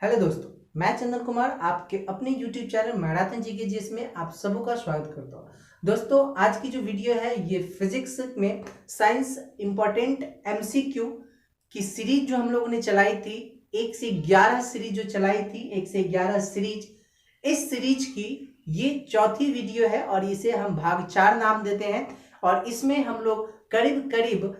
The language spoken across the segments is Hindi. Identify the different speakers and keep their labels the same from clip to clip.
Speaker 1: हेलो दोस्तों, मैं चंदन कुमार आपके अपने YouTube चैनल मैराथन जीके में आप सबों का स्वागत करता हूँ। दोस्तों, आज की जो वीडियो है ये फिजिक्स में साइंस इम्पोर्टेंट MCQ की सीरीज जो हम लोगों ने चलाई थी, 1 से 11 सीरीज जो चलाई थी, 1 से 11 सीरीज, इस सीरीज की ये चौथी वीडियो है और इसे हम भाग 4 नाम देते हैं। और इसमें हम लोग करीब करीब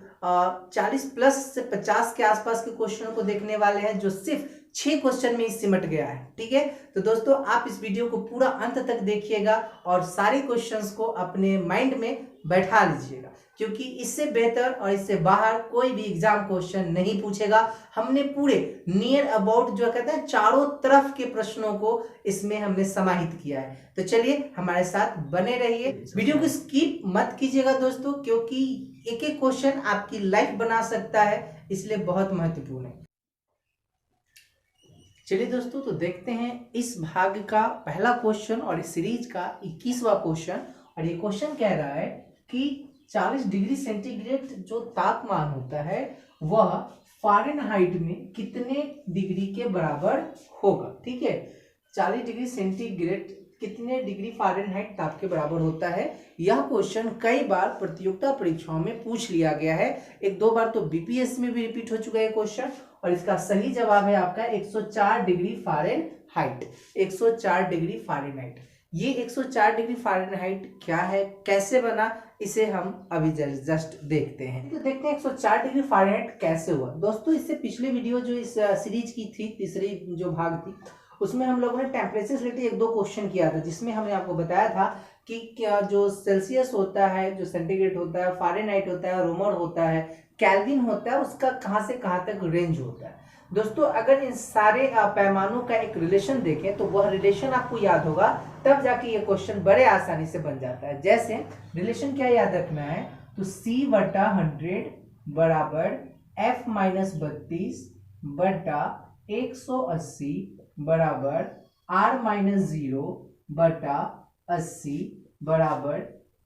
Speaker 1: 40 प्लस से 50 के आसपास के क्वेश्चनों को देखने वाले हैं, जो सिर्फ 6 क्वेश्चन में ही सिमट गया है। ठीक है, तो दोस्तों आप इस वीडियो को पूरा अंत तक देखिएगा और सारे क्वेश्चंस को अपने माइंड में बैठा लीजिएगा, क्योंकि इससे बेहतर और इससे बाहर कोई भी एग्जाम क्वेश्चन नहीं पूछेगा। हमने पूरे नियर अबाउट जो कहते हैं चारों तरफ के प्रश्नों को इसमें हमने समाहित किया है। तो चलिए हमारे साथ बने रहिए, वीडियो को स्किप मत कीजिएगा दोस्तों, क्योंकि एक एक क्वेश्चन आपकी लाइफ बना सकता है, इसलिए बहुत महत्वपूर्ण है। चलिए दोस्तों, तो देखते हैं इस भाग का पहला क्वेश्चन और इस सीरीज का 21वां क्वेश्चन। और ये क्वेश्चन कह रहा है कि 40 डिग्री सेंटीग्रेड जो तापमान होता है वह फ़ारेनहाइट में कितने डिग्री के बराबर होगा। ठीक है, 40 डिग्री सेंटीग्रेड कितने डिग्री फ़ारेनहाइट ताप के बराबर होता है। यह क्वेश्चन कई बार प्रतियोगिता परीक्षाओं में पूछ लिया गया है, 1-2 बार तो बीपीएससी में भी रिपीट हो चुका है क्वेश्चन। और इसका सही जवाब है आपका 104 डिग्री फ़ारेनहाइट। 104 degree Fahrenheit. ये 104 डिग्री फ़ारेनहाइट क्या है, कैसे बना, इसे हम अभी जस्ट देखते हैं। तो देखते हैं 104 डिग्री फ़ारेनहाइट कैसे हुआ। दोस्तों, इससे पिछले वीडियो जो इस सीरीज की थी, तीसरी जो भाग थी, उसमें हम लोगों ने टेम्परेचर से रिलेटेड 1-2 क्वेश्चन किया था, जिसमें हमने आपको बताया था कि क्या जो सेल्सियस होता है, जो सेंटीग्रेड होता है, फ़ारेनहाइट होता है, रोमन होता है, केल्विन होता है, उसका कहाँ से कहाँ तक रेंज होता है। दोस्तों, अगर इन सारे पैमानों का एक रिलेशन देखें तो वह रिलेशन आपको याद होगा, तब जाके ये क्वेश्चन बड़े आसानी से बन जाता है। जैसे रिलेशन क्या याद रखना है, तो C/100 बराबर F-32 बटा 180 बराबर R-0 बटा 80 बराबर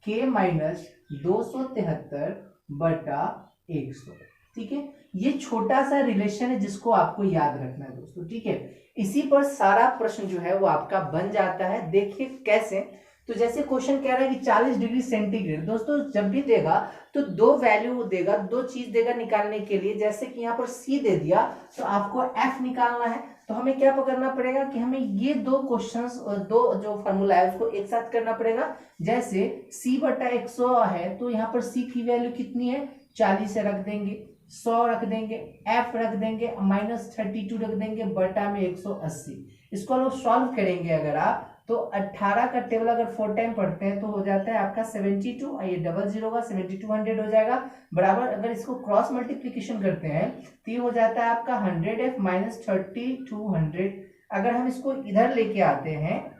Speaker 1: K-273 बटा 100। ठीक है, ये छोटा सा रिलेशन है जिसको आपको याद रखना है दोस्तों। ठीक है, इसी पर सारा प्रश्न जो है वो आपका बन जाता है। देखिए कैसे, तो जैसे क्वेश्चन कह रहा है कि 40 डिग्री सेंटीग्रेड, दोस्तों जब भी देगा तो 2 वैल्यू देगा, 2 चीज देगा निकालने के लिए। जैसे कि यहाँ पर C दे दिया तो आपको F निकालना है, तो हमें क्या करना पड़ेगा कि हमें ये 2 क्वेश्चंस और 2 जो फॉर्मूला है उसको एक साथ करना पड़ेगा। जैसे C/100 है तो यहाँ पर C की वैल्यू कितनी है, 40 से रख देंगे, 100 रख देंगे, F रख देंगे, -32 रख देंगे, बटा में 180। इसको लोग सॉल्व करेंगे अगर आप, तो 18 का टेबल अगर 4 टाइम पढ़ते हैं तो हो जाता है आपका 72, ये 00 होगा, 7200 हो जाएगा, बराबर। अगर इसको क्रॉस मल्टीप्लीकेशन करते हैं तो ये हो जाता है आपका 100F - 3200। अगर हम इसको इधर लेके आते हैं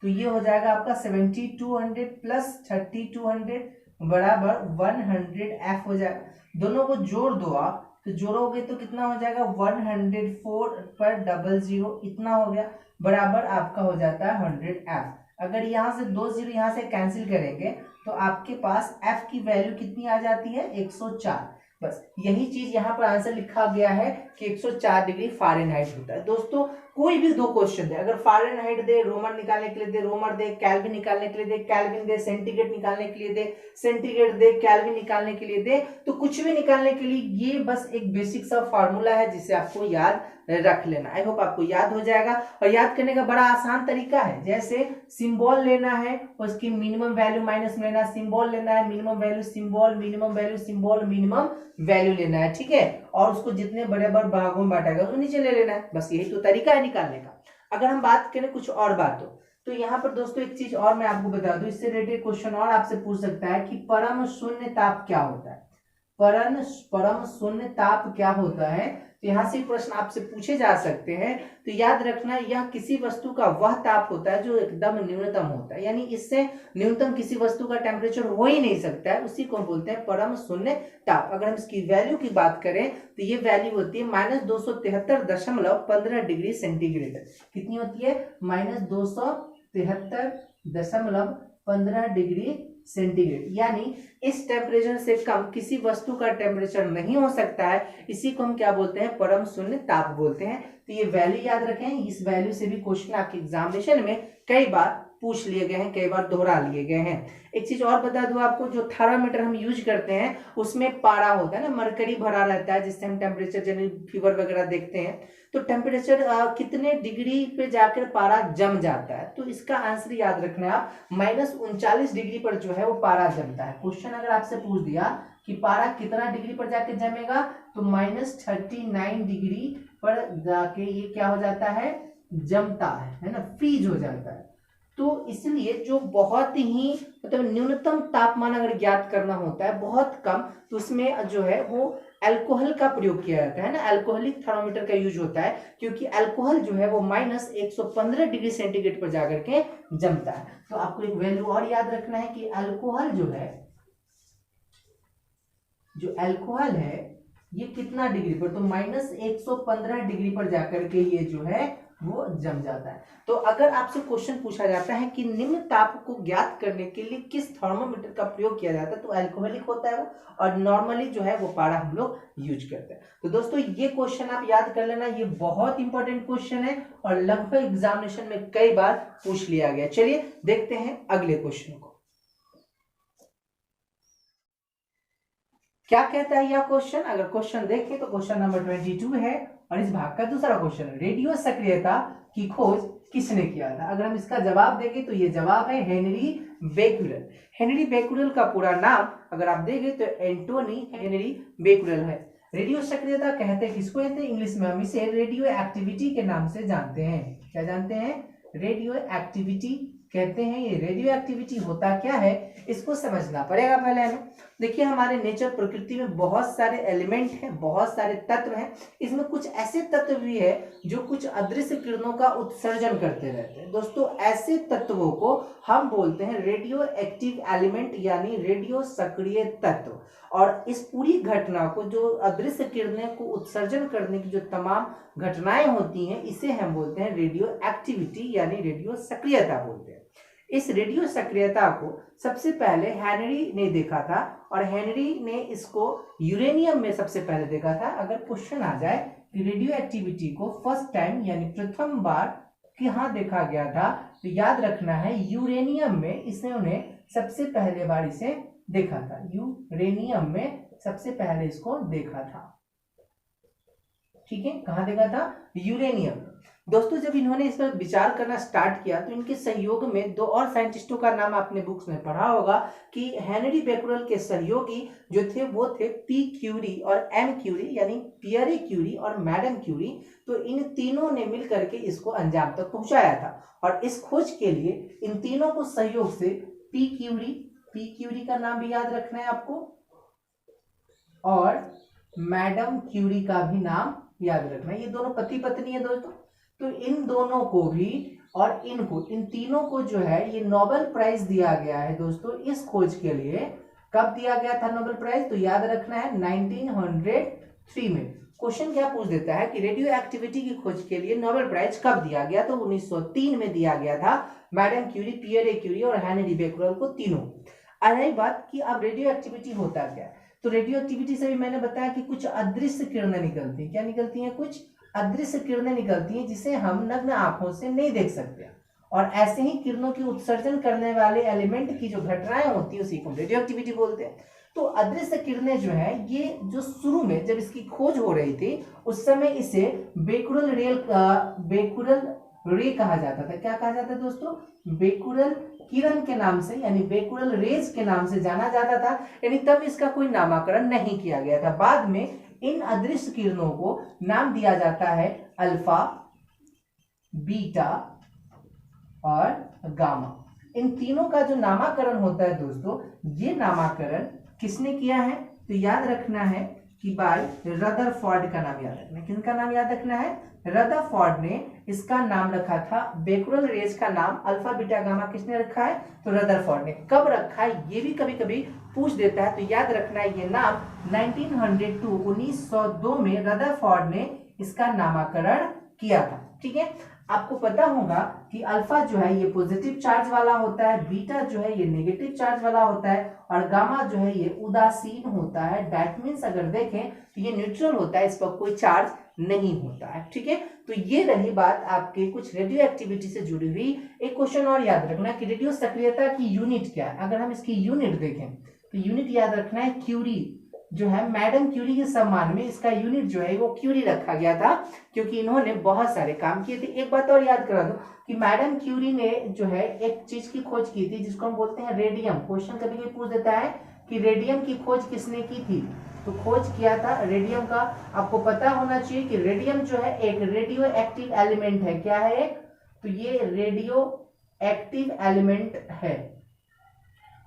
Speaker 1: तो ये हो जाएगा आपका 7200 प्लस 3200 बराबर 100F हो जाएगा। दोनों को जोड़ दो आप, तो जोड़ोगे तो कितना हो जाएगा, 104/00 इतना हो गया, बराबर आपका हो जाता है 100F। अगर यहाँ से 2 0 यहाँ से कैंसिल करेंगे तो आपके पास F की वैल्यू कितनी आ जाती है, 104। बस यही चीज यहाँ पर आंसर लिखा गया है कि 104 डिग्री फ़ारेनहाइट होता है। दोस्तों, कोई भी 2 क्वेश्चन दे, अगर फ़ारेनहाइट दे, रोमन निकालने के लिए दे, रोमन दे, केल्विन निकालने के लिए दे, केल्विन दे, सेंटीग्रेड निकालने के लिए दे, सेंटीग्रेड दे, केल्विन निकालने के लिए दे, तो कुछ भी निकालने के लिए ये बस एक बेसिक सा फार्मूला है जिसे आपको याद रख लेना। आई होप आपको याद हो जाएगा। और याद करने का बड़ा आसान तरीका है, जैसे सिंबल लेना है, उसकी मिनिमम वैल्यू माइनस में लेना, सिंबल लेना है, minimum value symbol, minimum value symbol, minimum value लेना है। ठीक है, और उसको जितने बड़े बड़े भागों में बांटेगा उसको नीचे ले लेना है। बस यही तो तरीका है निकालने का। अगर हम बात करें कुछ और बातों, तो यहाँ पर दोस्तों एक चीज और मैं आपको बता दूं, इससे रिलेटेड क्वेश्चन और आपसे पूछ सकता है कि परम शून्य ताप क्या होता है। परम शून्य ताप क्या होता है, तो यहाँ से प्रश्न आपसे पूछे जा सकते हैं। तो याद रखना, यह किसी वस्तु का वह ताप होता है जो एकदम न्यूनतम होता है, यानी इससे न्यूनतम किसी वस्तु का टेम्परेचर हो ही नहीं सकता है, उसी को बोलते हैं परम शून्य ताप। अगर हम इसकी वैल्यू की बात करें तो ये वैल्यू होती है -273.15 डिग्री सेंटीग्रेड। कितनी होती है, -273.15 डिग्री सेंटीग्रेड, यानी इस टेम्परेचर से कम किसी वस्तु का टेम्परेचर नहीं हो सकता है। इसी को हम क्या बोलते हैं, परम शून्य ताप बोलते हैं। तो ये वैल्यू याद रखें, इस वैल्यू से भी क्वेश्चन आपके एग्जामिनेशन में कई बार पूछ लिए गए हैं, कई बार दोहरा लिए गए हैं। एक चीज और बता दूं आपको, जो थर्मामीटर हम यूज करते हैं उसमें पारा होता है ना, मरकरी भरा रहता है, जिससे हम टेम्परेचर जैसे फीवर वगैरह देखते हैं। तो टेम्परेचर कितने डिग्री पे जाकर पारा जम जाता है, तो इसका आंसर याद रखना है आप, -39 डिग्री पर जो है वो पारा जमता है। क्वेश्चन अगर आपसे पूछ दिया कि पारा कितना डिग्री पर जाके जमेगा, तो -39 डिग्री पर जाके ये क्या हो जाता है, जमता है ना, फ्रीज हो जाता है। तो इसलिए जो बहुत ही मतलब न्यूनतम तापमान अगर ज्ञात करना होता है बहुत कम, तो उसमें जो है वो अल्कोहल का प्रयोग किया जाता है ना, अल्कोहलिक थर्मोमीटर का यूज होता है, क्योंकि अल्कोहल जो है वो -115 डिग्री सेंटीग्रेड पर जाकर के जमता है। तो आपको एक वैल्यू और याद रखना है कि अल्कोहल जो है, जो अल्कोहल है ये कितना डिग्री पर, तो -115 डिग्री पर जाकर के ये जो है वो जम जाता है। तो अगर आपसे क्वेश्चन पूछा जाता है कि निम्न ताप को ज्ञात करने के लिए किस थर्मोमीटर का प्रयोग किया जाता है, तो अल्कोहलिक होता है वो, और नॉर्मली जो है वो पारा हम लोग यूज करते हैं। तो दोस्तों ये क्वेश्चन आप याद कर लेना, ये बहुत इंपॉर्टेंट क्वेश्चन है और लगभग एग्जामिनेशन में कई बार पूछ लिया गया। चलिए देखते हैं अगले क्वेश्चन को। क्या कहता है यह क्वेश्चन, अगर क्वेश्चन देखें तो क्वेश्चन नंबर 22 है और इस भाग का दूसरा क्वेश्चन है, रेडियो सक्रियता की खोज किसने किया था। अगर हम इसका जवाब देंगे तो ये जवाब है हेनरी बेक्यूरेल। हेनरी बेक्यूरेल का पूरा नाम अगर आप देंगे तो एंटोनी हेनरी बेक्यूरेल है। रेडियो सक्रियता कहते हैं किसको, कहते हैं इंग्लिश में हम इसे रेडियो एक्टिविटी के नाम से जानते हैं। क्या जानते हैं, रेडियो एक्टिविटी कहते हैं। ये रेडियो एक्टिविटी होता क्या है इसको समझना पड़ेगा पहले हमें। देखिए हमारे नेचर प्रकृति में बहुत सारे एलिमेंट हैं, बहुत सारे तत्व हैं, इसमें कुछ ऐसे तत्व भी है जो कुछ अदृश्य किरणों का उत्सर्जन करते रहते हैं। दोस्तों ऐसे तत्वों को हम बोलते हैं रेडियो एक्टिव एलिमेंट, यानी रेडियो सक्रिय तत्व। और इस पूरी घटना को, जो अदृश्य किरणें को उत्सर्जन करने की जो तमाम घटनाएं होती हैं, इसे हम बोलते हैं रेडियो एक्टिविटी यानी रेडियो सक्रियता बोलते हैं। इस रेडियो सक्रियता को सबसे पहले हेनरी ने देखा था और हेनरी ने इसको यूरेनियम में सबसे पहले देखा था। अगर क्वेश्चन आ जाए कि रेडियो एक्टिविटी को फर्स्ट टाइम यानी प्रथम बार कहाँ देखा गया था, तो याद रखना है यूरेनियम में इसने उन्हें सबसे पहले बार इसे देखा था। यूरेनियम में सबसे पहले इसको देखा था। ठीक है, कहाँ देखा था, यूरेनियम। दोस्तों जब इन्होंने इस पर विचार करना स्टार्ट किया तो इनके सहयोग में दो और साइंटिस्टों का नाम आपने बुक्स में पढ़ा होगा कि हेनरी बेक्यूरेल के सहयोगी जो थे वो थे पी क्यूरी और एम क्यूरी, यानी पियरे क्यूरी और मैडम क्यूरी। तो इन तीनों ने मिलकर के इसको अंजाम तक पहुंचाया था और इस खोज के लिए इन तीनों को सहयोग से पी क्यूरी का नाम भी याद रखना है आपको, और मैडम क्यूरी का भी नाम याद रखना है। ये दोनों पति पत्नी है दोस्तों। तो इन दोनों को भी और इनको, इन तीनों को जो है ये नोबेल प्राइज दिया गया है दोस्तों इस खोज के लिए। कब दिया गया था नोबेल प्राइज, तो याद रखना है 1903 में। क्वेश्चन क्या पूछ देता है कि रेडियो एक्टिविटी की खोज के लिए नोबेल प्राइज कब दिया गया, तो 1903 में दिया गया था मैडम क्यूरी, पियरे क्यूरी और हेनरी बेक्यूरेल को, तीनों। आ रही बात कि अब रेडियो एक्टिविटी होता क्या, तो रेडियो एक्टिविटी से भी मैंने बताया कि कुछ अदृश्य किरणें निकलती हैं। क्या निकलती हैं, कुछ अदृश्य किरणें निकलती हैं जिसे हम नग्न आंखों से नहीं देख सकते। और ऐसे ही किरणों की उत्सर्जन करने वाले एलिमेंट की जो घटनाएं होती है उसी को रेडियो एक्टिविटी बोलते हैं। तो अदृश्य किरणें जो है ये जो शुरू में जब इसकी खोज हो रही थी उस समय इसे बेक्यूरेल रे कहा जाता था। क्या कहा जाता है दोस्तों, बेक्यूरेल किरण के नाम से, यानी बेक्यूरेल रेज के नाम से जाना जाता था। यानी तब इसका कोई नामकरण नहीं किया गया था। बाद में इन अदृश्य किरणों को नाम दिया जाता है अल्फा, बीटा और गामा। इन तीनों का जो नामकरण होता है दोस्तों, ये नामकरण किसने किया है, तो याद रखना है कि बाय रदरफोर्ड का नाम याद रखना है। किसका नाम याद रखना है, रदरफोर्ड ने इसका नाम रखा था। बेक्यूरेल रेज का नाम अल्फा बीटा गामा किसने रखा है, तो रदरफोर्ड ने। कब रखा है ये भी कभी कभी पूछ देता है, तो याद रखना है ये नाम 1902 में रदरफोर्ड ने इसका नामकरण किया था। ठीक है, आपको पता होगा कि अल्फा जो है ये पॉजिटिव चार्ज वाला होता है, बीटा जो है ये नेगेटिव चार्ज वाला होता है और गामा जो है ये उदासीन होता है। दैट मीन्स अगर देखें तो ये न्यूट्रल होता है, इस पर कोई चार्ज नहीं होता है। ठीक है, तो ये रही बात आपके कुछ रेडियो एक्टिविटी से जुड़ी हुई। एक क्वेश्चन और याद रखना कि रेडियो सक्रियता की यूनिट क्या है। अगर हम इसकी यूनिट देखें तो यूनिट याद रखना है क्यूरी, जो है मैडम क्यूरी के सम्मान में इसका यूनिट जो है वो क्यूरी रखा गया था, क्योंकि इन्होंने बहुत सारे काम किए थे। एक बात और याद करा दो कि मैडम क्यूरी ने जो है एक चीज की खोज की थी जिसको हम बोलते हैं रेडियम। क्वेश्चन कभी कभी पूछ देता है कि रेडियम की खोज किसने की थी, तो खोज किया था रेडियम का। आपको पता होना चाहिए कि रेडियम जो है एक रेडियो एक्टिव एलिमेंट है। क्या है एक, तो ये रेडियो एक्टिव एलिमेंट है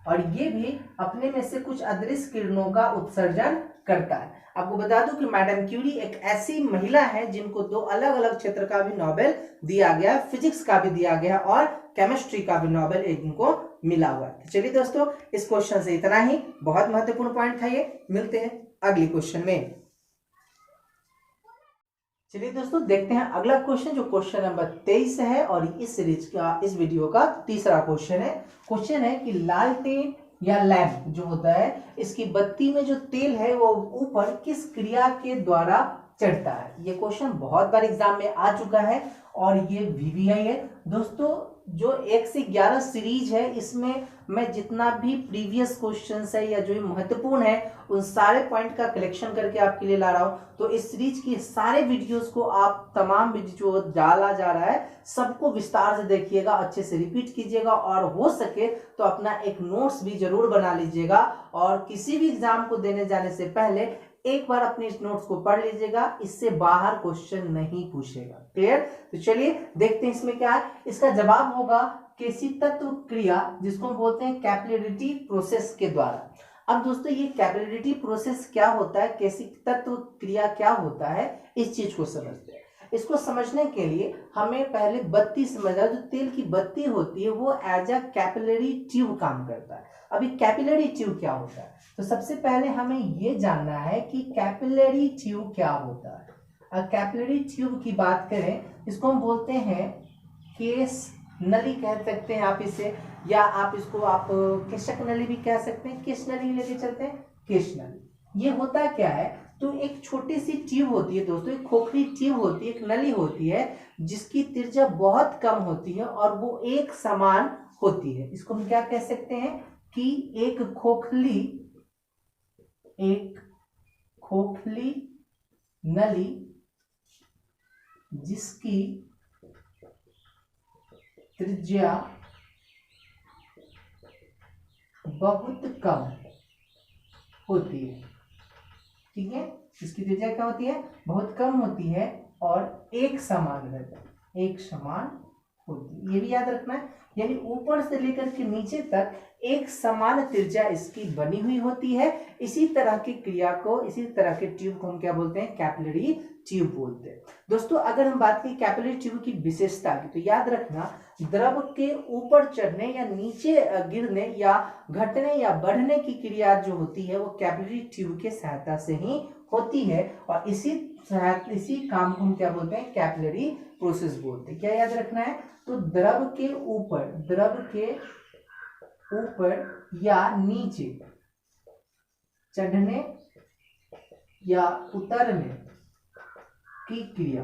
Speaker 1: और ये भी अपने में से कुछ अदृश्य किरणों का उत्सर्जन करता है। आपको बता दूं कि मैडम क्यूरी एक ऐसी महिला है जिनको 2 अलग अलग क्षेत्र का भी नोबेल दिया गया, फिजिक्स का भी दिया गया और केमिस्ट्री का भी नोबेल इनको मिला हुआ है। चलिए दोस्तों, इस क्वेश्चन से इतना ही। बहुत महत्वपूर्ण पॉइंट था ये। मिलते हैं अगले क्वेश्चन में। चलिए दोस्तों, देखते हैं अगला क्वेश्चन जो क्वेश्चन नंबर 23 है और इस सीरीज का, इस वीडियो का तीसरा क्वेश्चन है। क्वेश्चन है कि लालटेन या लैंप जो होता है, इसकी बत्ती में जो तेल है वो ऊपर किस क्रिया के द्वारा चढ़ता है। ये क्वेश्चन बहुत बार एग्जाम में आ चुका है और ये वीवीआई है। दोस्तों, जो 1 से 11 सीरीज है इसमें मैं जितना भी प्रीवियस क्वेश्चंस है या जो महत्वपूर्ण है उन सारे पॉइंट का कलेक्शन करके आपके लिए ला रहा हूं। तो इस सीरीज की सारे वीडियोस को आप तमाम जो डाला जा रहा है सबको विस्तार से देखिएगा, अच्छे से रिपीट कीजिएगा और हो सके तो अपना एक नोट्स भी जरूर बना लीजिएगा और किसी भी एग्जाम को देने जाने से पहले एक बार अपने इस नोट्स को पढ़ लीजिएगा, इससे बाहर क्वेश्चन नहीं पूछेगा। क्लियर? तो चलिए देखते हैं इसमें क्या है। इसका जवाब होगा केसी तत्व क्रिया, जिसको हम बोलते हैं कैपिलरिटी प्रोसेस के द्वारा। अब दोस्तों, ये कैपिलरिटी प्रोसेस क्या होता है, केसी तत्व क्रिया क्या होता है, इस चीज को समझते हैं। इसको समझने के लिए हमें पहले बत्ती समझना। जो तेल की बत्ती होती है वो एज अ कैपिलरी ट्यूब काम करता है। अभी कैपिलरी ट्यूब क्या होता है, तो सबसे पहले हमें ये जानना है कि कैपिलरी ट्यूब क्या होता है। कैपिलरी ट्यूब की बात करें, इसको हम बोलते हैं केस नली कह सकते हैं आप इसे, या आप इसको आप केशक नली भी कह सकते हैं। केश नली लेके चलते हैं, केश नली। ये होता क्या है, तो एक छोटी सी ट्यूब होती है दोस्तों, एक खोखली ट्यूब होती है, एक नली होती है जिसकी त्रिज्या बहुत कम होती है और वो एक समान होती है। इसको हम क्या कह सकते हैं कि एक खोखली नली जिसकी त्रिज्या बहुत कम होती है। ठीक है, इसकी त्रिज्या क्या होती है, बहुत कम होती है और एक समान रहता है, एक समान होती है। ये भी याद रखना है, यानी ऊपर से लेकर के नीचे तक एक समान त्रिज्या इसकी बनी हुई होती है। इसी तरह की क्रिया को, इसी तरह के ट्यूब को हम क्या बोलते हैं, कैपिलरी ट्यूब बोलते हैं। दोस्तों, अगर हम बात करें कैपिलरी ट्यूब की विशेषता की, तो याद रखना द्रव के ऊपर चढ़ने या नीचे गिरने या घटने या बढ़ने की क्रिया जो होती है वो कैपिलरी ट्यूब के सहायता से ही होती है और इसी काम को हम क्या बोलते हैं, कैपिलरी प्रोसेस बोलते हैं। क्या याद रखना है, तो द्रव के ऊपर या नीचे चढ़ने या उतरने की क्रिया।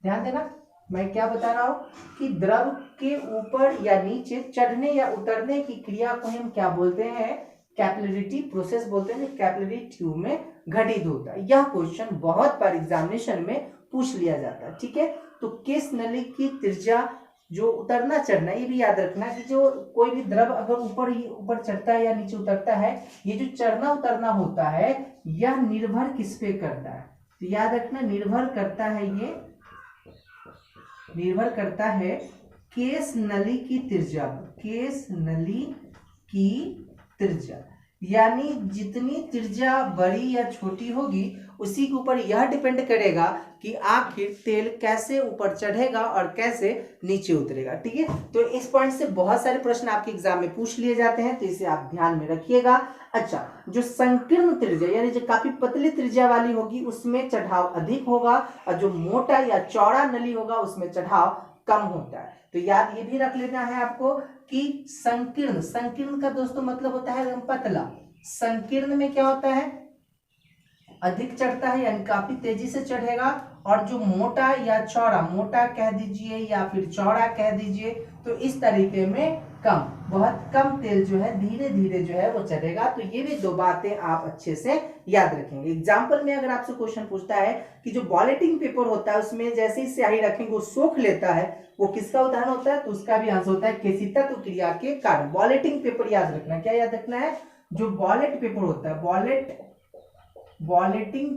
Speaker 1: ध्यान देना, मैं क्या बता रहा हूं कि द्रव के ऊपर या नीचे चढ़ने या उतरने की क्रिया को हम क्या बोलते हैं, कैपिलरिटी प्रोसेस बोलते हैं, जो कैपिलरी ट्यूब में घटित होता है। यह क्वेश्चन बहुत बार एग्जामिनेशन में पूछ लिया जाता है। ठीक है, तो केस नली की त्रिज्या जो उतरना चढ़ना, ये भी याद रखना कि जो कोई भी द्रव अगर ऊपर चढ़ता है या नीचे उतरता है, ये जो चढ़ना उतरना होता है यह निर्भर किस पे करता है, तो याद रखना निर्भर करता है, ये निर्भर करता है केस नली की त्रिज्या, केस नली की त्रिज्या। यानी जितनी त्रिज्या बड़ी या छोटी होगी उसी के ऊपर यह डिपेंड करेगा कि आखिर तेल कैसे ऊपर चढ़ेगा और कैसे नीचे उतरेगा। ठीक है, तो इस पॉइंट से बहुत सारे प्रश्न आपके एग्जाम में पूछ लिए जाते हैं, तो इसे आप ध्यान में रखिएगा। अच्छा, जो संकीर्ण त्रिज्या यानी जो काफी पतली त्रिज्या वाली होगी उसमें चढ़ाव अधिक होगा और जो मोटा या चौड़ा नली होगा उसमें चढ़ाव कम होता है। तो याद ये भी रख लेना है आपको कि संकीर्ण, संकीर्ण का दोस्तों मतलब होता है एकदम पतला। संकीर्ण में क्या होता है, अधिक चढ़ता है यानी काफी तेजी से चढ़ेगा, और जो मोटा या चौड़ा, मोटा कह दीजिए या फिर चौड़ा कह दीजिए, तो इस तरीके में कम, बहुत कम तेल जो है धीरे धीरे जो है वो चढ़ेगा। तो ये भी दो बातें आप अच्छे से याद रखेंगे। एग्जाम्पल में अगर आपसे क्वेश्चन पूछता है कि जो बॉलेटिंग पेपर होता है उसमें जैसे ही स्याही रखेंगे वो सोख लेता है, वो किसका उदाहरण होता है, तो उसका भी आंसर होता है केशितत्व क्रिया के कारण। बॉलेटिंग पेपर याद रखना, क्या याद रखना है, जो बॉलेट पेपर होता है, बॉलेटिंग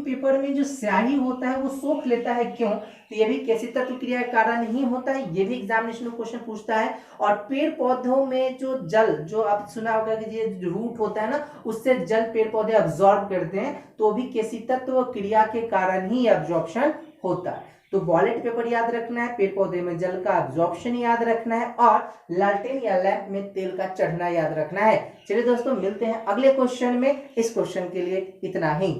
Speaker 1: पेपर में जो स्याही होता है वो सोख लेता है, क्यों, तो ये भी केशितत्व क्रिया के कारण ही होता है। ये भी एग्जामिनेशन में क्वेश्चन पूछता है। और पेड़ पौधों में जो जल, जो आप सुना होगा कि ये रूट होता है ना, उससे जल पेड़ पौधे अब्सॉर्ब करते हैं, तो भी केशितत्व क्रिया के कारण ही एब्जॉर्प्शन होता है। तो बॉलेट पेपर याद रखना है, पेड़ पौधे में जल का एब्जॉर्प्शन याद रखना है, और लालटेन या लैंप में तेल का चढ़ना याद रखना है। चलिए दोस्तों मिलते हैं अगले क्वेश्चन में। इस क्वेश्चन के लिए इतना ही।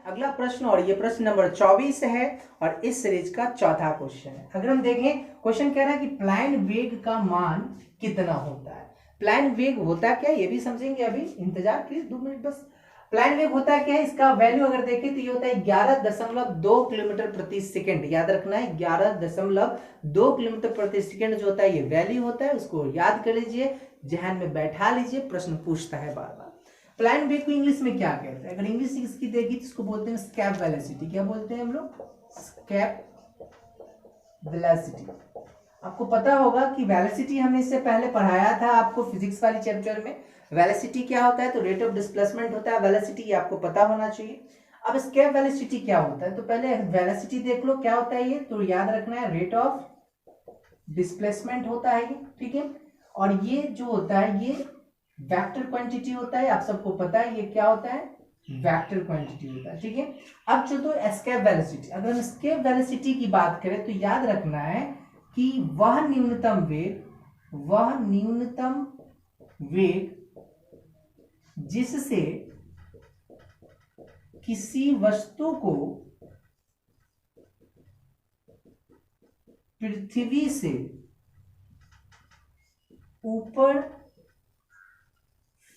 Speaker 1: अगला प्रश्न, और ये प्रश्न नंबर 24 है और इस सीरीज का चौथा क्वेश्चन है। अगर हम देखें, क्वेश्चन कह रहा है कि प्लान वेग का मान कितना होता है। प्लान वेग होता क्या, ये भी समझेंगे, अभी इंतजार कीजिए 2 मिनट बस। प्लान वेग होता क्या है, इसका वैल्यू अगर देखें तो ये होता है 11.2 किलोमीटर प्रति सेकेंड। याद रखना है 11.2 किलोमीटर प्रति सेकेंड जो होता है ये वैल्यू होता है, उसको याद कर लीजिए, ध्यान में बैठा लीजिए, प्रश्न पूछता है बार बार। प्लान वेग को इंग्लिश में क्या कहते हैं, अगर इंग्लिश इसकी देखी तो इसको बोलते हैं स्केप वेलोसिटी। क्या बोलते हैं हम लोग, स्केप वेलोसिटी। आपको पता होगा कि वेलोसिटी हमने इससे पहले पढ़ाया था आपको फिजिक्स वाली चैप्टर में। वेलोसिटी क्या होता है, तो रेट ऑफ डिस्प्लेसमेंट होता है वेलोसिटी, ये आपको पता होना चाहिए। अब स्केप वेलोसिटी क्या होता है, तो पहले वेलोसिटी देख लो क्या होता है ये, तो याद रखना है रेट ऑफ डिस्प्लेसमेंट होता है ये, ठीक है। और ये जो होता है ये वेक्टर क्वांटिटी होता है, आप सबको पता है ये क्या होता है, वेक्टर क्वांटिटी होता है, ठीक है। अब चलो एस्केप वेलोसिटी, अगर हम एस्केप वेलोसिटी की बात करें तो याद रखना है कि वह न्यूनतम वेग जिससे किसी वस्तु को पृथ्वी से ऊपर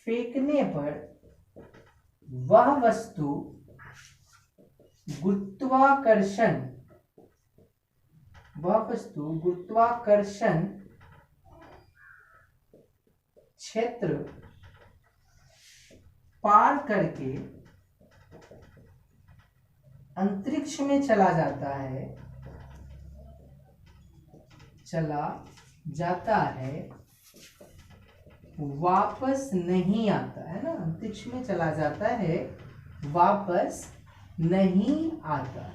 Speaker 1: फेंकने पर वह वस्तु गुरुत्वाकर्षण क्षेत्र पार करके अंतरिक्ष में चला जाता है, वापस नहीं आता है ना, अंतरिक्ष में चला जाता है, वापस नहीं आता,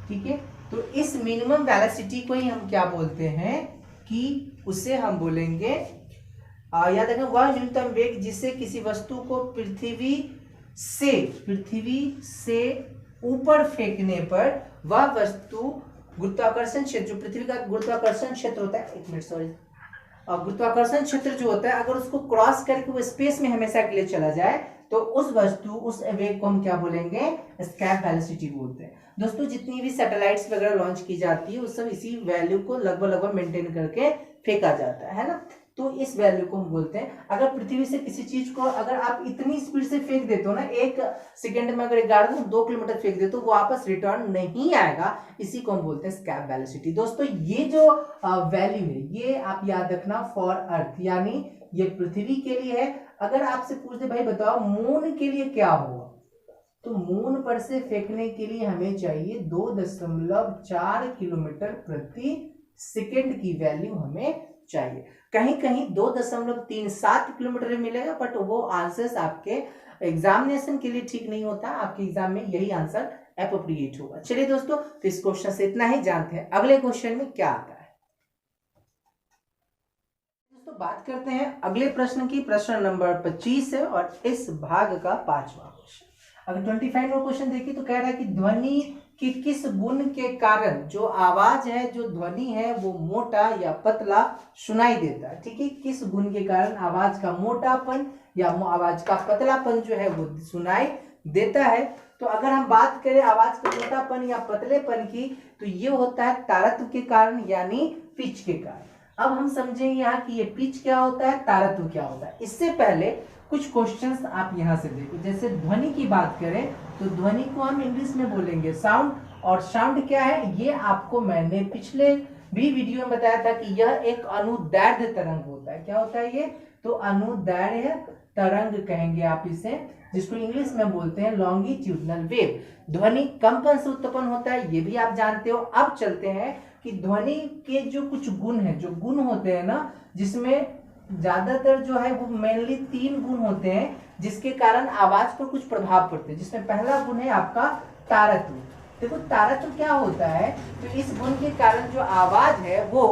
Speaker 1: ठीक है। तो इस मिनिमम वेलोसिटी को ही हम क्या बोलते हैं कि उसे हम बोलेंगे, याद रखना, वह न्यूनतम वेग जिससे किसी वस्तु को पृथ्वी से ऊपर फेंकने पर वह वस्तु गुरुत्वाकर्षण क्षेत्र, जो पृथ्वी का गुरुत्वाकर्षण क्षेत्र होता है, एक मिनट सॉरी, गुरुत्वाकर्षण क्षेत्र जो होता है अगर उसको क्रॉस करके वो स्पेस में हमेशा के लिए चला जाए तो उस वेग को हम क्या बोलेंगे, एस्केप वेलोसिटी बोलते हैं। दोस्तों जितनी भी सैटेलाइट्स वगैरह लॉन्च की जाती है उस सब इसी वैल्यू को लगभग मेंटेन करके फेंका जाता है ना, तो इस वैल्यू को हम बोलते हैं। अगर पृथ्वी से किसी चीज को अगर आप इतनी स्पीड से फेंक देते हो ना, 1 सेकंड में अगर 2 किलोमीटर फेंक देते हो वो वापस रिटर्न नहीं आएगा, इसी को हम बोलते हैं स्केप वेलोसिटी। दोस्तों ये जो वैल्यू है ये आप याद रखना फॉर अर्थ, यानी ये पृथ्वी के लिए है। अगर आपसे पूछ दे भाई बताओ मून के लिए क्या होगा, तो मून पर से फेंकने के लिए हमें चाहिए 2.4 किलोमीटर प्रति सेकेंड की वैल्यू हमें चाहिए। कहीं कहीं 2.37 किलोमीटर मिलेगा, बट वो आंसर्स आपके एग्जामिनेशन के लिए ठीक नहीं होता, आपके एग्जाम में यही आंसर एप्रोप्रिएट होगा। चलिए दोस्तों तो इस क्वेश्चन से इतना ही, जानते हैं अगले क्वेश्चन में क्या आता है। दोस्तों बात करते हैं अगले प्रश्न की, प्रश्न नंबर 25 है और इस भाग का 5वां क्वेश्चन। अगर 25 नंबर क्वेश्चन देखिए तो कह रहा है कि ध्वनि कि किस गुण के कारण जो आवाज है, जो ध्वनि है वो मोटा या पतला सुनाई देता है, ठीक है। किस गुण के कारण आवाज का मोटापन या आवाज का पतलापन जो है वो सुनाई देता है। तो अगर हम बात करें आवाज के मोटापन या पतलेपन की, तो ये होता है तारत्व के कारण यानी पिच के कारण। अब हम समझेंगे यहाँ कि ये पिच क्या होता है, तारत्व क्या होता है। इससे पहले कुछ क्वेश्चंस आप यहाँ से देखो। जैसे ध्वनि की बात करें तो ध्वनि को हम इंग्लिश में बोलेंगे साउंड, और साउंड क्या है, ये आपको मैंने पिछले भी वीडियो में बताया था कि यह एक अनुदैर्ध्य तरंग होता है। क्या होता है ये, तो अनुदैर्ध्य तरंग कहेंगे आप इसे, जिसको इंग्लिश में बोलते हैं लॉन्गिट्यूडनल वेव। ध्वनि कंपन से उत्पन्न होता है, ये भी आप जानते हो। अब चलते हैं कि ध्वनि के जो कुछ गुण हैं, जो गुण होते हैं ना, जिसमें ज्यादातर जो है वो मेनली 3 गुण होते हैं जिसके कारण आवाज पर कुछ प्रभाव पड़ते हैं। जिसमें पहला गुण है आपका तारत्व। देखो तारत्व क्या होता है, तो इस गुण के कारण जो आवाज है वो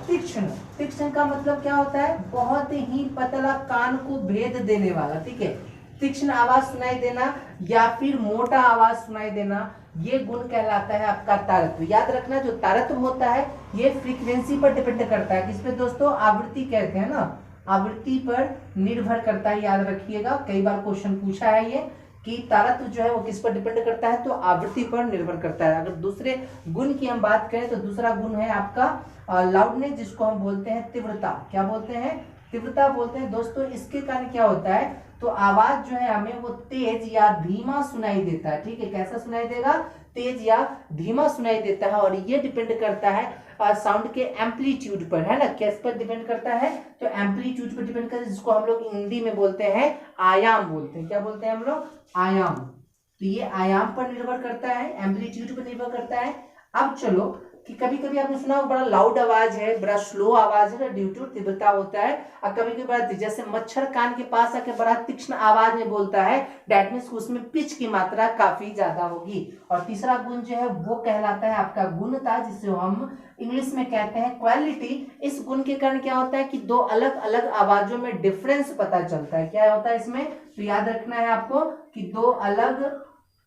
Speaker 1: तीक्ष्ण, तीक्ष्ण का मतलब क्या होता है, बहुत ही पतला, कान को भेद देने वाला, ठीक है, तीक्ष्ण आवाज सुनाई देना या फिर मोटा आवाज सुनाई देना, ये गुण कहलाता है आपका तारत्व। याद रखना जो तारत्व होता है ये फ्रीक्वेंसी पर डिपेंड करता है। किस पे दोस्तों, आवृत्ति कहते हैं ना, आवृत्ति पर निर्भर करता है, याद रखिएगा। कई बार क्वेश्चन पूछा है ये कि तारत्व जो है वो किस पर डिपेंड करता है, तो आवृत्ति पर निर्भर करता है। अगर दूसरे गुण की हम बात करें तो दूसरा गुण है आपका लाउडनेस, जिसको हम बोलते हैं तीव्रता। क्या बोलते हैं, तीव्रता बोलते हैं दोस्तों। इसके कारण क्या होता है, तो आवाज जो है हमें वो तेज या धीमा सुनाई देता है, ठीक है। कैसा सुनाई देगा, तेज या धीमा सुनाई देता है, और ये डिपेंड करता है साउंड के एम्पलीट्यूड पर, है ना। किस पर डिपेंड करता है, तो एम्पलीट्यूड पर डिपेंड करता है, जिसको हम लोग हिंदी में बोलते हैं आयाम बोलते हैं। क्या बोलते हैं हम लोग, आयाम। तो ये आयाम पर निर्भर करता है, एम्पलीट्यूड पर निर्भर करता है। अब चलो कि कभी कभी आपने सुना बड़ा लाउड आवाज है, बड़ा स्लो आवाज है, ड्यू टू तीव्रता होता है। और कभी कभी बड़ा, जैसे मच्छर कान के पास आके बड़ा तीक्ष्ण आवाज में बोलता है, दैट मींस उसमें पिच की मात्रा काफी ज्यादा होगी। और तीसरा गुण जो है वो कहलाता है आपका गुणता, जिसे हम इंग्लिश में कहते हैं क्वालिटी। इस गुण के कारण क्या होता है कि 2 अलग अलग आवाजों में डिफरेंस पता चलता है। क्या होता है इसमें, तो याद रखना है आपको कि 2 अलग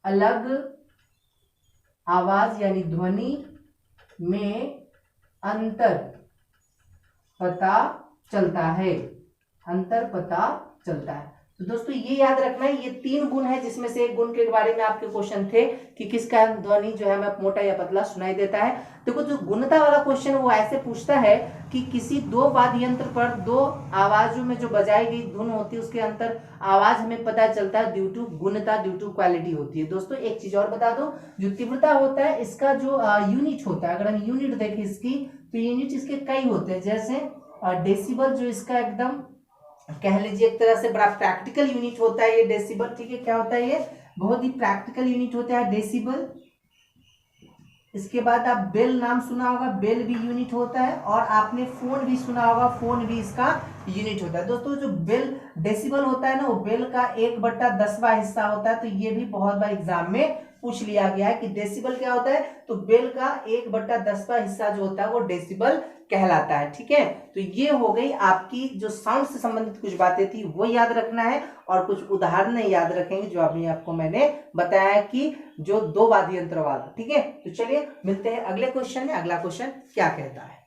Speaker 1: अलग आवाज यानी ध्वनि में अंतर पता चलता है, अंतर पता चलता है। तो दोस्तों ये याद रखना है, ये 3 गुण है, जिसमें से एक गुण के बारे में आपके क्वेश्चन थे कि किसका ध्वनि जो है हमें मोटा या पतला सुनाई देता है। देखो जो गुणता वाला क्वेश्चन वो ऐसे पूछता है कि किसी 2 वाद्य यंत्र पर 2 आवाजों में जो बजाई गई धुन होती है उसके अंतर आवाज हमें पता चलता है ड्यू टू गुणता, ड्यू टू क्वालिटी होती है। दोस्तों एक चीज और बता दो, जो तीव्रता होता है इसका जो यूनिट होता है, अगर हम यूनिट देखें इसकी, तो यूनिट इसके कई होते हैं। जैसे डेसिबल जो इसका एकदम कह लीजिए एक तरह से बड़ा प्रैक्टिकल यूनिट होता है ये डेसिबल, ठीक है। क्या होता है ये, बहुत ही प्रैक्टिकल यूनिट होता है डेसिबल। इसके बाद आप बेल नाम सुना होगा, बेल भी यूनिट होता है। और आपने फोन भी सुना होगा, फोन भी इसका यूनिट होता है। दोस्तों जो बेल डेसिबल होता है ना, वो बेल का 1/10वां हिस्सा होता है। तो ये भी बहुत बार एग्जाम में पूछ लिया गया है कि डेसिबल क्या होता है, तो बेल का 1/10वां हिस्सा जो होता है वो डेसिबल कहलाता है, ठीक है। तो ये हो गई आपकी जो साउंड से संबंधित कुछ बातें थी वो याद रखना है, और कुछ उदाहरण याद रखेंगे जो अभी आपको मैंने बताया कि जो 2 वाद्य यंत्र वाला, ठीक है। तो चलिए मिलते हैं अगले क्वेश्चन में। अगला क्वेश्चन क्या कहता है,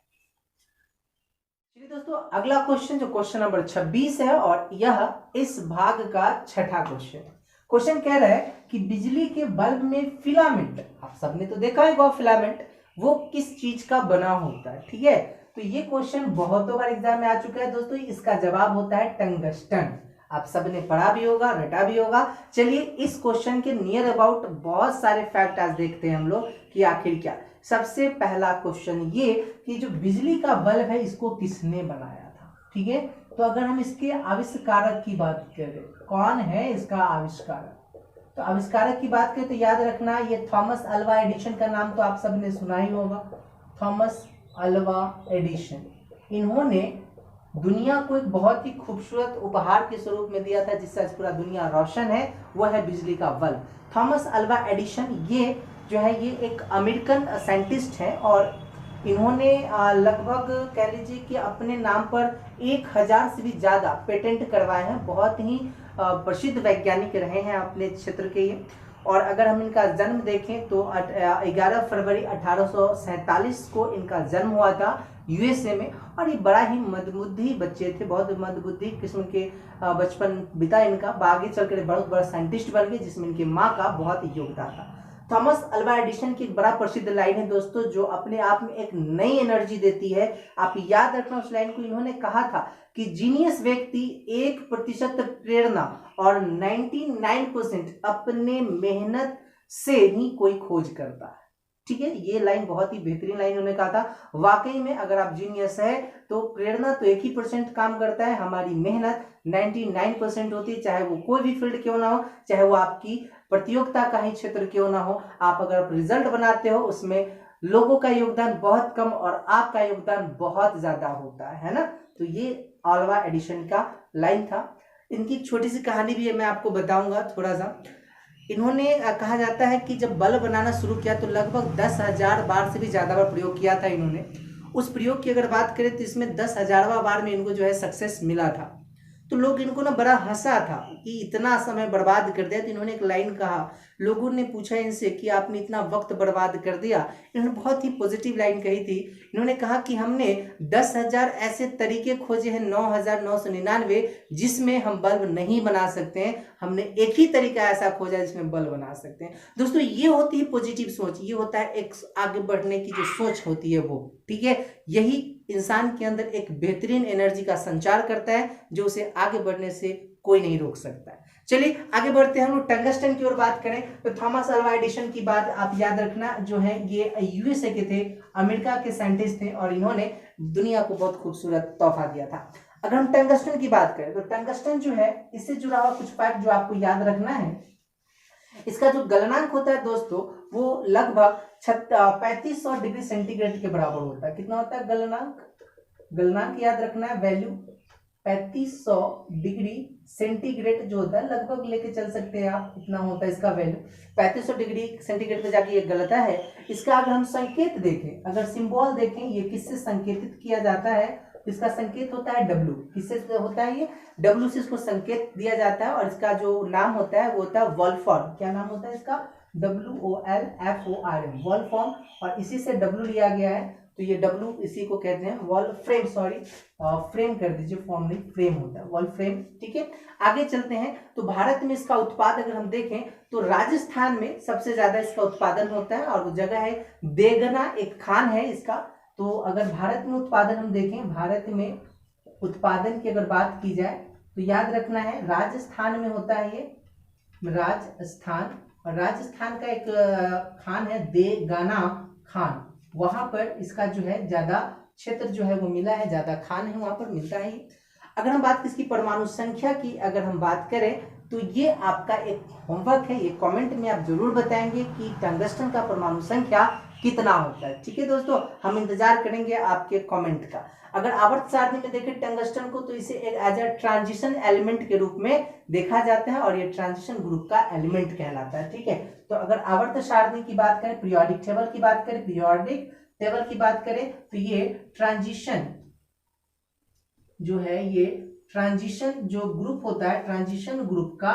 Speaker 1: चलिए दोस्तों अगला क्वेश्चन जो क्वेश्चन नंबर 26 है, और यह इस भाग का 6ठा क्वेश्चन है। क्वेश्चन कह रहा है कि बिजली के बल्ब में फिलामेंट, आप सबने तो देखा है वो फिलामेंट, वो किस चीज का बना होता है, ठीक है। तो ये क्वेश्चन बहुतों बार एग्जाम में आ चुका है दोस्तों। इसका जवाब होता है टंगस्टन। आप सबने पढ़ा भी होगा, रटा भी होगा। चलिए इस क्वेश्चन के नियर अबाउट बहुत सारे फैक्ट आज देखते हैं हम लोग कि आखिर क्या। सबसे पहला क्वेश्चन ये कि जो बिजली का बल्ब है इसको किसने बनाया था, ठीक है। तो अगर हम इसके आविष्कारक की बात करें, कौन है इसका आविष्कारक, तो आविष्कारक की बात करें तो याद रखना ये थॉमस अल्वा एडिशन का नाम तो आप सबने सुना ही होगा, थॉमस अल्वा एडिशन। इन्होंने दुनिया को एक बहुत ही खूबसूरत उपहार के स्वरूप में दिया था जिससे आज पूरा दुनिया रोशन है, वो है बिजली का बल्ब। थॉमस अल्वा एडिशन ये जो है ये एक अमेरिकन साइंटिस्ट है, और इन्होंने लगभग कह लीजिए कि अपने नाम पर 1000 से भी ज़्यादा पेटेंट करवाए हैं। बहुत ही प्रसिद्ध वैज्ञानिक रहे हैं अपने क्षेत्र के ये। और अगर हम इनका जन्म देखें तो 11 फरवरी 1847 को इनका जन्म हुआ था। यूएसए में। और ये बड़ा ही मंदबुद्धि बच्चे थे, बहुत मंदबुद्धि किस्म के बचपन बिता इनका, आगे चलकर बहुत बड़ा साइंटिस्ट बन गए जिसमें इनकी माँ का बहुत योगदान था। थॉमस अल्वा एडिसन की एक बड़ा प्रसिद्ध लाइन है दोस्तों, जो अपने आप में एक नई एनर्जी देती है। आप याद रखना उस लाइन को। इन्होंने कहा था कि जीनियस व्यक्ति 1% प्रेरणा और 99% अपने मेहनत से ही कोई खोज करता है। ठीक है, ये लाइन बहुत ही बेहतरीन लाइन उन्होंने कहा था। वाकई में अगर आप जीनियस है तो प्रेरणा तो 1% काम करता है, हमारी मेहनत 99% होती है, चाहे वो कोई भी फील्ड क्यों ना हो, चाहे वो आपकी प्रतियोगिता का ही क्षेत्र क्यों ना हो। आप अगर रिजल्ट बनाते हो उसमें लोगों का योगदान बहुत कम और आपका योगदान बहुत ज्यादा होता है ना। तो ये अल्वा एडिसन का लाइन था। इनकी छोटी सी कहानी भी है, मैं आपको बताऊंगा थोड़ा सा। इन्होंने कहा जाता है कि जब बल्ब बनाना शुरू किया तो लगभग 10,000 बार से भी ज्यादा बार प्रयोग किया था इन्होंने। उस प्रयोग की अगर बात करें तो इसमें 10,000वां बार में इनको जो है सक्सेस मिला था। तो लोग इनको ना बड़ा हंसा था कि इतना समय बर्बाद कर दिया। तो इन्होंने एक लाइन कहा, लोगों ने पूछा इनसे कि आपने इतना वक्त बर्बाद कर दिया। इन्होंने बहुत ही पॉजिटिव लाइन कही थी। इन्होंने कहा कि हमने 10,000 ऐसे तरीके खोजे हैं, 9,999 जिसमें हम बल्ब नहीं बना सकते हैं, हमने एक ही तरीका ऐसा खोजा जिसमें बल्ब बना सकते हैं। दोस्तों ये होती है पॉजिटिव सोच, ये होता है एक आगे बढ़ने की जो सोच होती है वो। ठीक है, यही इंसान के अंदर एक बेहतरीन एनर्जी का संचार करता है जो उसे आगे बढ़ने से कोई नहीं रोक सकता है। चलिए आगे बढ़ते हैं, हम लोग टंगस्टन की ओर बात करें तो थॉमस अल्वा एडिसन की बात आप याद रखना, जो है ये यूएसए के थे, अमेरिका के साइंटिस्ट थे और इन्होंने दुनिया को बहुत खूबसूरत तोहफा दिया था। अगर हम टंगस्टन की बात करें तो टंगस्टन जो है, इससे जुड़ा हुआ कुछ फैक्ट जो आपको याद रखना है, इसका जो गलनांक होता है दोस्तों वो लगभग 3500 डिग्री सेंटीग्रेड के बराबर होता है। कितना होता है गलनांक? गलनांक याद रखना है, वैल्यू 3500 डिग्री सेंटीग्रेड जो होता है, लगभग लेके चल सकते हैं आप, इतना होता है इसका वैल्यू। 3500 डिग्री सेंटीग्रेड पे जाके ये गलत है। इसका अगर हम संकेत देखें, अगर सिंबल देखें, ये किससे संकेतित किया जाता है, इसका संकेत होता है W। किससे होता है ये? W से इसको संकेत दिया जाता है और इसका जो नाम होता है वो होता है वॉल्फ्रॉम। क्या नाम होता है इसका? WOLFORM, वॉल्फ्रॉम। और इसी से W लिया गया है, तो ये W इसी को कहते हैं वॉल्फ्रेम, सॉरी फ्रेम कर दीजिए, फॉर्म नहीं फ्रेम होता है, वॉल्फ्रेम। ठीक है, आगे चलते हैं। तो भारत में इसका उत्पादन अगर हम देखें तो राजस्थान में सबसे ज्यादा इसका उत्पादन होता है और वो जगह है देगना, एक खान है इसका। तो अगर भारत में उत्पादन हम देखें, भारत में उत्पादन की अगर बात की जाए तो याद रखना है राजस्थान में होता है ये, राजस्थान। और राजस्थान का एक खान है देगाना खान, वहां पर इसका जो है ज्यादा क्षेत्र जो है वो मिला है, ज्यादा खान है वहां पर मिलता है। अगर हम बात इसकी परमाणु संख्या की अगर हम बात करें तो ये आपका एक होमवर्क है, ये कमेंट में आप जरूर बताएंगे कि टंगस्टन का परमाणु संख्या कितना होता है। ठीक है दोस्तों, हम इंतजार करेंगे आपके कमेंट का। अगर आवर्त सारणी में देखें टंगस्टन को तो इसे एक एज अ ट्रांजिशन एलिमेंट के रूप में देखा जाता है और ये ट्रांजिशन ग्रुप का एलिमेंट कहलाता है। ठीक है, तो अगर आवर्त सारणी की बात करें, पीरियोडिक टेबल की बात करें, पीरियोडिक टेबल की बात करें तो ये ट्रांजिशन जो है, ये ट्रांजिशन जो ग्रुप होता है, ट्रांजिशन ग्रुप का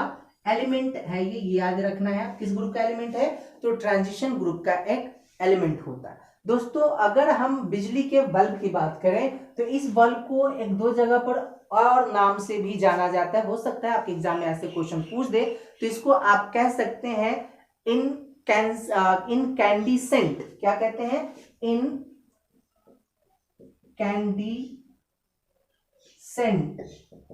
Speaker 1: एलिमेंट है ये याद रखना है। किस ग्रुप का एलिमेंट है? तो ट्रांजिशन ग्रुप का एक एलिमेंट होता है। दोस्तों अगर हम बिजली के बल्ब की बात करें तो इस बल्ब को एक दो जगह पर और नाम से भी जाना जाता है। हो सकता है आपके एग्जाम में ऐसे क्वेश्चन पूछ दे, तो इसको आप कह सकते हैं इनकैंडिसेंट। क्या कहते हैं?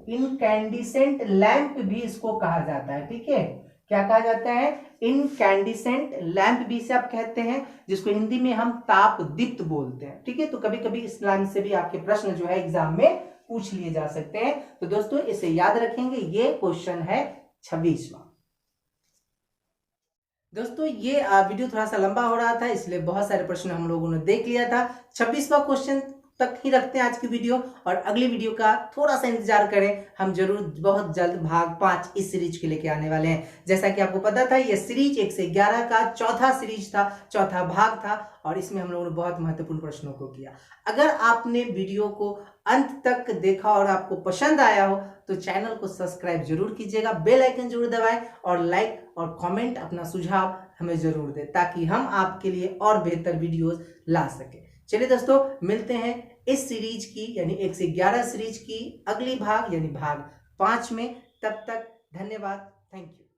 Speaker 1: इनकैंडिसेंट लैंप भी इसको कहा जाता है। ठीक है, क्या कहा जाता है? इनकैंडिसेंट लैंप भी इसे आप कहते हैं, जिसको हिंदी में हम ताप दीप्त बोलते हैं। ठीक है, तो कभी कभी इस लाइन से भी आपके प्रश्न जो है एग्जाम में पूछ लिए जा सकते हैं। तो दोस्तों इसे याद रखेंगे, ये क्वेश्चन है 26वां। दोस्तों ये वीडियो थोड़ा सा लंबा हो रहा था, इसलिए बहुत सारे प्रश्न हम लोगों ने देख लिया था। 26वां क्वेश्चन तक ही रखते हैं आज की वीडियो और अगली वीडियो का थोड़ा सा इंतजार करें, हम जरूर बहुत जल्द भाग 5 इस सीरीज के लेके आने वाले हैं। जैसा कि आपको पता था ये सीरीज 1 से 11 का चौथा सीरीज था, चौथा भाग था और इसमें हम लोगों ने बहुत महत्वपूर्ण प्रश्नों को किया। अगर आपने वीडियो को अंत तक देखा और आपको पसंद आया हो तो चैनल को सब्सक्राइब जरूर कीजिएगा, बेल आइकन जरूर दबाएं और लाइक और कमेंट अपना सुझाव हमें जरूर दें ताकि हम आपके लिए और बेहतर वीडियोस ला सके। चलिए दोस्तों मिलते हैं इस सीरीज की यानी 1 से 11 सीरीज की अगली भाग यानी भाग 5 में। तब तक धन्यवाद, थैंक यू।